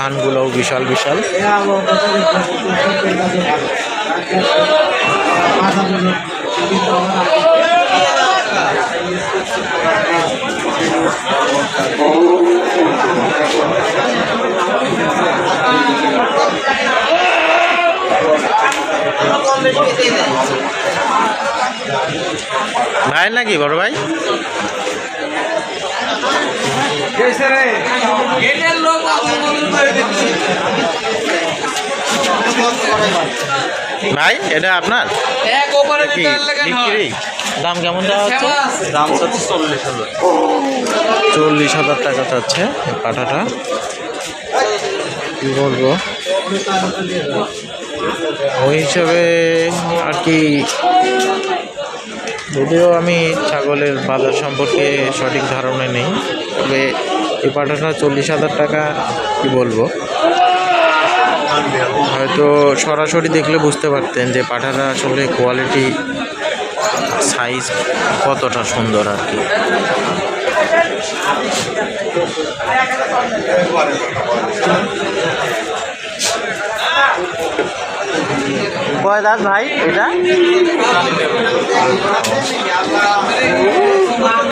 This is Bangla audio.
কানগুলোও বিশাল বিশাল। ভাই নাকি বড় ভাই? ভাই এটা আপনার বিক্রি? দাম কেমন দেওয়া হচ্ছে? দাম চাচ্ছে 40,000। 40,000 টাকা চাচ্ছে পাঠাটা। কি বলবো, ওই হিসাবে আর কি, যদিও আমি ছাগলের বাজার সম্পর্কে সঠিক ধারণা নেই, তবে এই পাঠাটা 40,000 টাকা। কি বলবো, হয়তো সরাসরি দেখলে বুঝতে পারতেন যে পাঠাটা আসলে কোয়ালিটি, সাইজ কতটা সুন্দর আর কি। কয় দাঁত ভাই এটা?